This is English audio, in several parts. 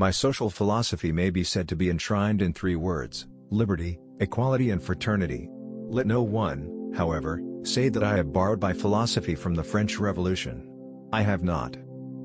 My social philosophy may be said to be enshrined in three words: liberty, equality and fraternity. Let no one, however, say that I have borrowed my philosophy from the French Revolution. I have not.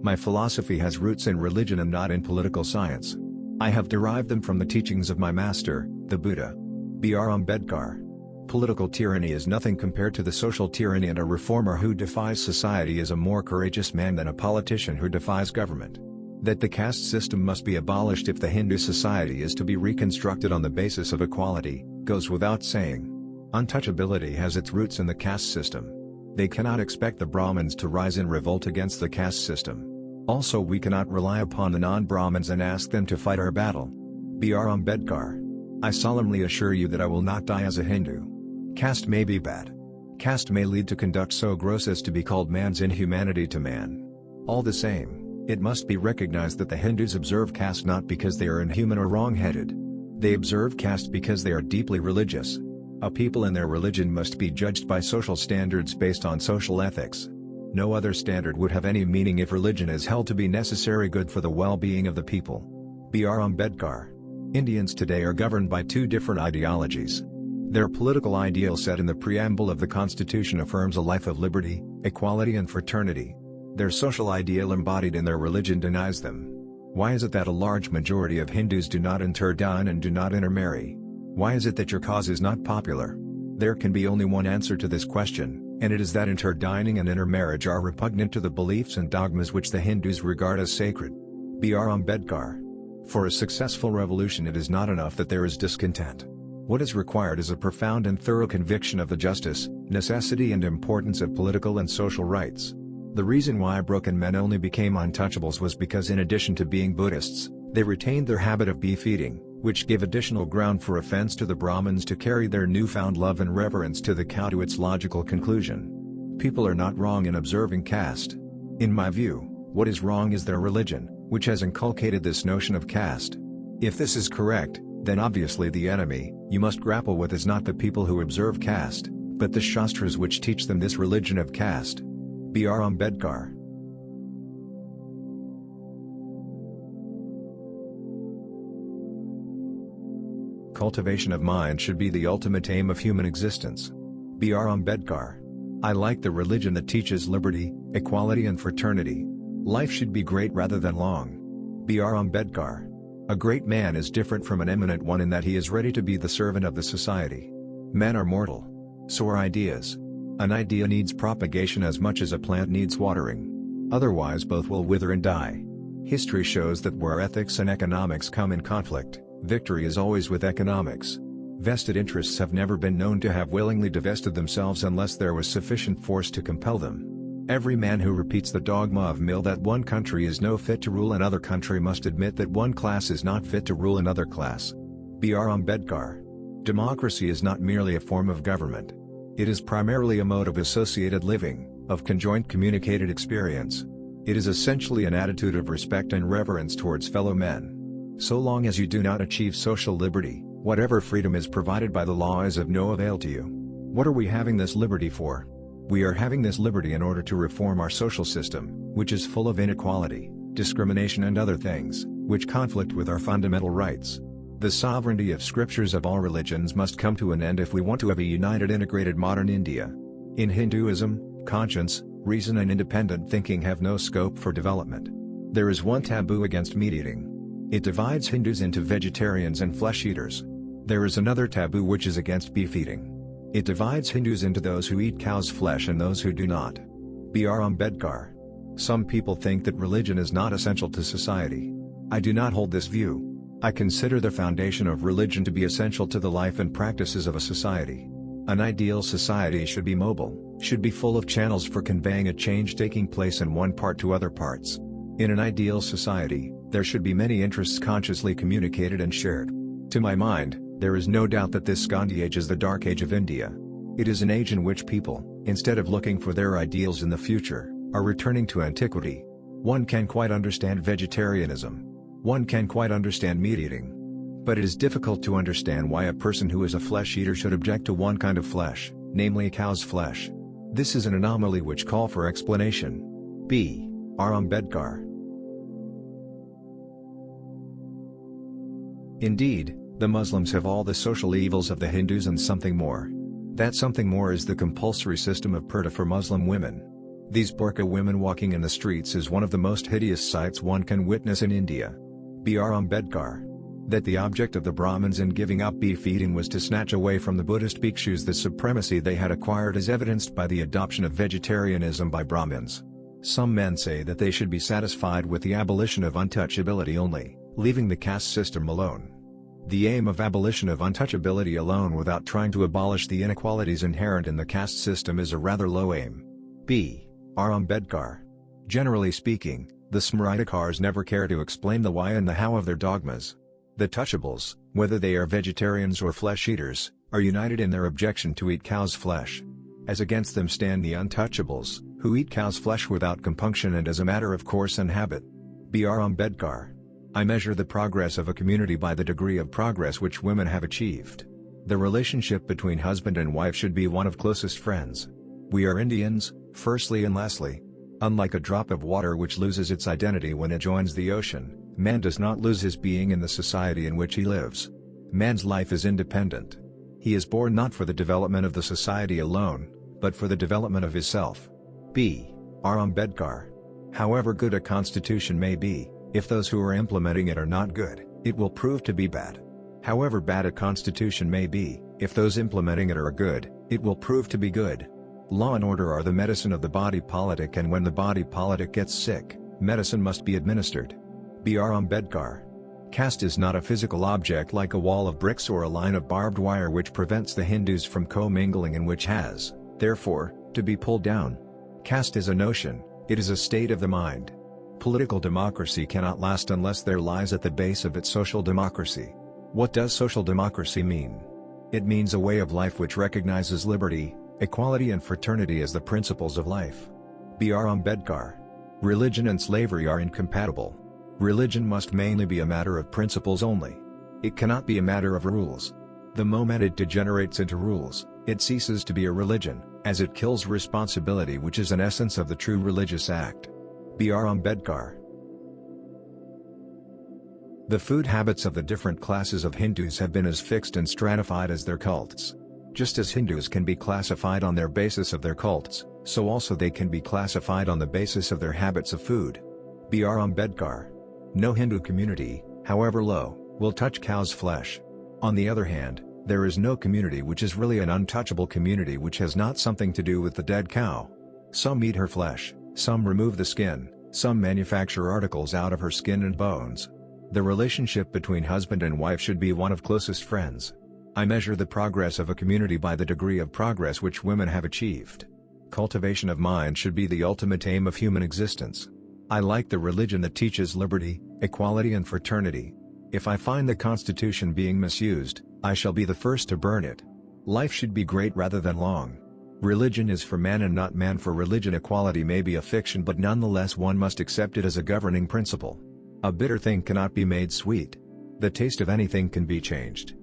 My philosophy has roots in religion and not in political science. I have derived them from the teachings of my master, the Buddha. Bhimrao Ambedkar. Political tyranny is nothing compared to the social tyranny, and a reformer who defies society is a more courageous man than a politician who defies government. That the caste system must be abolished if the Hindu society is to be reconstructed on the basis of equality, goes without saying. Untouchability has its roots in the caste system. They cannot expect the Brahmins to rise in revolt against the caste system. Also, we cannot rely upon the non-Brahmins and ask them to fight our battle. Bhimrao Ambedkar. I solemnly assure you that I will not die as a Hindu. Caste may be bad. Caste may lead to conduct so gross as to be called man's inhumanity to man. All the same, it must be recognized that the Hindus observe caste not because they are inhuman or wrong-headed. They observe caste because they are deeply religious. A people and their religion must be judged by social standards based on social ethics. No other standard would have any meaning if religion is held to be necessary good for the well-being of the people. Bhimrao Ambedkar. Indians today are governed by two different ideologies. Their political ideal set in the preamble of the Constitution affirms a life of liberty, equality and fraternity. Their social ideal embodied in their religion denies them. Why is it that a large majority of Hindus do not interdine and do not intermarry? Why is it that your cause is not popular? There can be only one answer to this question, and it is that interdining and intermarriage are repugnant to the beliefs and dogmas which the Hindus regard as sacred. Bhimrao Ambedkar. For a successful revolution, it is not enough that there is discontent. What is required is a profound and thorough conviction of the justice, necessity and importance of political and social rights. The reason why broken men only became untouchables was because, in addition to being Buddhists, they retained their habit of beef-eating, which gave additional ground for offense to the Brahmins to carry their newfound love and reverence to the cow to its logical conclusion. People are not wrong in observing caste. In my view, what is wrong is their religion, which has inculcated this notion of caste. If this is correct, then obviously the enemy you must grapple with is not the people who observe caste, but the Shastras which teach them this religion of caste. Bhimrao Ambedkar. Cultivation of mind should be the ultimate aim of human existence. Bhimrao Ambedkar. I like the religion that teaches liberty, equality and fraternity. Life should be great rather than long. Bhimrao Ambedkar. A great man is different from an eminent one in that he is ready to be the servant of the society. Men are mortal. So are ideas. An idea needs propagation as much as a plant needs watering. Otherwise both will wither and die. History shows that where ethics and economics come in conflict, victory is always with economics. Vested interests have never been known to have willingly divested themselves unless there was sufficient force to compel them. Every man who repeats the dogma of Mill that one country is no fit to rule another country must admit that one class is not fit to rule another class. Bhimrao Ambedkar. Democracy is not merely a form of government. It is primarily a mode of associated living, of conjoint communicated experience. It is essentially an attitude of respect and reverence towards fellow men. So long as you do not achieve social liberty, whatever freedom is provided by the law is of no avail to you. What are we having this liberty for? We are having this liberty in order to reform our social system, which is full of inequality, discrimination and other things, which conflict with our fundamental rights. The sovereignty of scriptures of all religions must come to an end if we want to have a united integrated modern India. In Hinduism, conscience, reason and independent thinking have no scope for development. There is one taboo against meat eating. It divides Hindus into vegetarians and flesh eaters. There is another taboo which is against beef eating. It divides Hindus into those who eat cow's flesh and those who do not. Bhimrao Ambedkar. Some people think that religion is not essential to society. I do not hold this view. I consider the foundation of religion to be essential to the life and practices of a society. An ideal society should be mobile, should be full of channels for conveying a change taking place in one part to other parts. In an ideal society, there should be many interests consciously communicated and shared. To my mind, there is no doubt that this Gandhi age is the dark age of India. It is an age in which people, instead of looking for their ideals in the future, are returning to antiquity. One can quite understand vegetarianism. One can quite understand meat eating. But it is difficult to understand why a person who is a flesh eater should object to one kind of flesh, namely cow's flesh. This is an anomaly which calls for explanation. Bhimrao Ambedkar. Indeed, the Muslims have all the social evils of the Hindus and something more. That something more is the compulsory system of purdah for Muslim women. These burqa women walking in the streets is one of the most hideous sights one can witness in India. Br. Ambedkar. That the object of the Brahmins in giving up beef eating was to snatch away from the Buddhist bhikshus the supremacy they had acquired is evidenced by the adoption of vegetarianism by Brahmins. Some men say that they should be satisfied with the abolition of untouchability only, leaving the caste system alone. The aim of abolition of untouchability alone without trying to abolish the inequalities inherent in the caste system is a rather low aim. Br. Ambedkar. Generally speaking, the Smritikars never care to explain the why and the how of their dogmas. The touchables, whether they are vegetarians or flesh-eaters, are united in their objection to eat cow's flesh. As against them stand the untouchables, who eat cow's flesh without compunction and as a matter of course and habit. Br. Ambedkar. I measure the progress of a community by the degree of progress which women have achieved. The relationship between husband and wife should be one of closest friends. We are Indians, firstly and lastly. Unlike a drop of water which loses its identity when it joins the ocean, man does not lose his being in the society in which he lives. Man's life is independent. He is born not for the development of the society alone, but for the development of his self. Br. Ambedkar. However good a constitution may be, if those who are implementing it are not good, it will prove to be bad. However bad a constitution may be, if those implementing it are good, it will prove to be good. Law and order are the medicine of the body politic, and when the body politic gets sick, medicine must be administered. Br. Ambedkar. Caste is not a physical object like a wall of bricks or a line of barbed wire which prevents the Hindus from commingling and which has, therefore, to be pulled down. Caste is a notion, it is a state of the mind. Political democracy cannot last unless there lies at the base of it social democracy. What does social democracy mean? It means a way of life which recognizes liberty, equality and fraternity as the principles of life. Br. Ambedkar. Religion and slavery are incompatible. Religion must mainly be a matter of principles only. It cannot be a matter of rules. The moment it degenerates into rules, it ceases to be a religion, as it kills responsibility, which is an essence of the true religious act. Br. Ambedkar. The food habits of the different classes of Hindus have been as fixed and stratified as their cults. Just as Hindus can be classified on their basis of their cults, so also they can be classified on the basis of their habits of food. Br. Ambedkar. No Hindu community, however low, will touch cow's flesh. On the other hand, there is no community which is really an untouchable community which has not something to do with the dead cow. Some eat her flesh, some remove the skin, some manufacture articles out of her skin and bones. The relationship between husband and wife should be one of closest friends. I measure the progress of a community by the degree of progress which women have achieved. Cultivation of mind should be the ultimate aim of human existence. I like the religion that teaches liberty, equality and fraternity. If I find the Constitution being misused, I shall be the first to burn it. Life should be great rather than long. Religion is for man and not man for religion. Equality may be a fiction, but nonetheless one must accept it as a governing principle. A bitter thing cannot be made sweet. The taste of anything can be changed,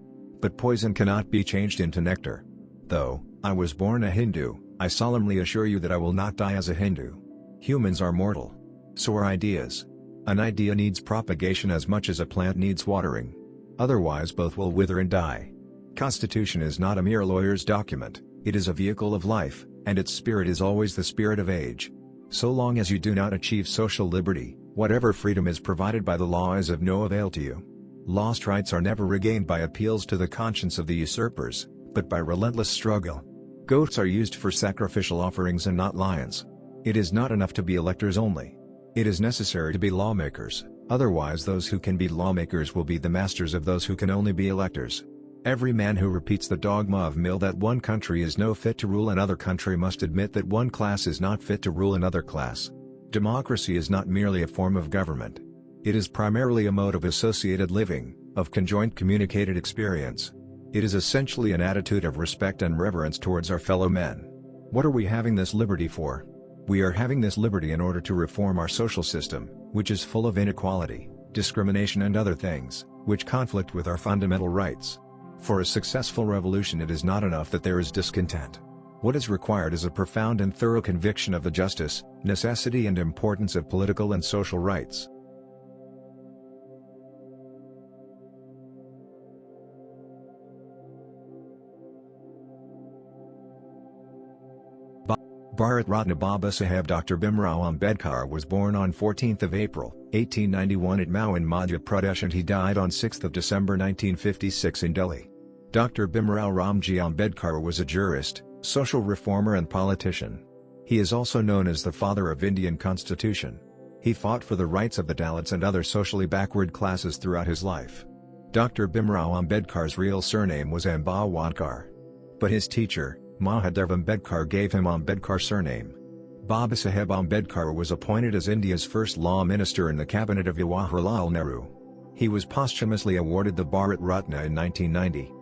but poison cannot be changed into nectar. Though I was born a Hindu, I solemnly assure you that I will not die as a Hindu. Humans are mortal. So are ideas. An idea needs propagation as much as a plant needs watering. Otherwise both will wither and die. Constitution is not a mere lawyer's document, it is a vehicle of life, and its spirit is always the spirit of age. So long as you do not achieve social liberty, whatever freedom is provided by the law is of no avail to you. Lost rights are never regained by appeals to the conscience of the usurpers, but by relentless struggle. Goats are used for sacrificial offerings and not lions. It is not enough to be electors only. It is necessary to be lawmakers, otherwise those who can be lawmakers will be the masters of those who can only be electors. Every man who repeats the dogma of Mill that one country is no fit to rule another country must admit that one class is not fit to rule another class. Democracy is not merely a form of government. It is primarily a mode of associated living, of conjoint communicated experience. It is essentially an attitude of respect and reverence towards our fellow men. What are we having this liberty for? We are having this liberty in order to reform our social system, which is full of inequality, discrimination and other things, which conflict with our fundamental rights. For a successful revolution it is not enough that there is discontent. What is required is a profound and thorough conviction of the justice, necessity and importance of political and social rights. Bharat Ratna Babasaheb Dr. Bhimrao Ambedkar was born on 14th of April, 1891 at Mhow in Madhya Pradesh and he died on 6th of December 1956 in Delhi. Dr. Bhimrao Ramji Ambedkar was a jurist, social reformer and politician. He is also known as the father of Indian Constitution. He fought for the rights of the Dalits and other socially backward classes throughout his life. Dr. Bhimrao Ambedkar's real surname was Ambedkar. But his teacher, Mahadev Ambedkar, gave him Ambedkar surname. Babasaheb Ambedkar was appointed as India's first law minister in the cabinet of Jawaharlal Nehru. He was posthumously awarded the Bharat Ratna in 1990.